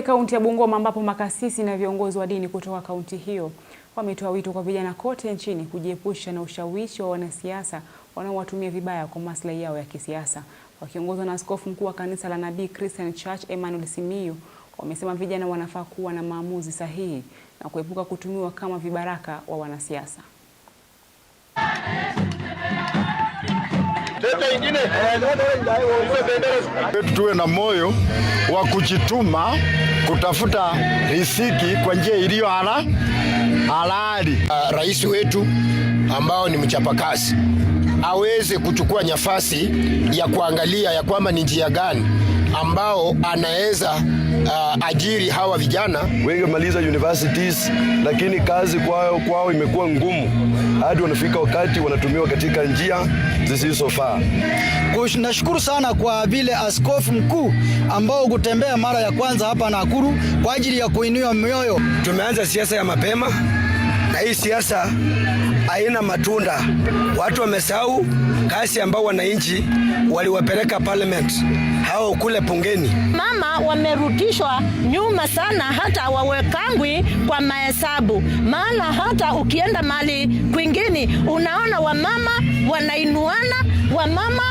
Kaunti ya Bungoma ambapo makasisi na viongozi wa dini kutoka kaunti hiyo wametoa wito kwa vijana kote nchini kujiepusha na ushawishi wa wanasiasa wanaowatumia vibaya kwa maslahi yao ya kisiasa. Wakiongozwa na Askofu Mkuu wa Kanisa la Nabii Christian Church Emmanuel Simiyu, wamesema vijana wanafaa kuwa na maamuzi sahihi na kuepuka kutumiwa kama vibaraka wa wanasiasa. Tuwe na moyo wa kujituma kutafuta riziki kwa njia iliyo halali. Rais wetu ambao ni mchapakazi aweze kuchukua nafasi ya kuangalia ya kwamba ni njia gani ambao anaweza ajiri hawa vijana. Wengi wamaliza universities lakini kazi kwao imekuwa ngumu hadi wanafika wakati wanatumiwa katika njia zisizofaa. Nashukuru sana kwa vile Askofu Mkuu ambao kutembea mara ya kwanza hapa Nakuru kwa ajili ya kuinua mioyo. Tumeanza siasa ya mapema na hii siasa haina matunda. Watu wamesahau kazi ambao wananchi waliwapeleka parliament hao kule bungeni. Mama wamerudishwa nyuma sana, hata wawekangwi kwa mahesabu. Maana hata ukienda mali kwingine unaona wamama wanainuana, wamama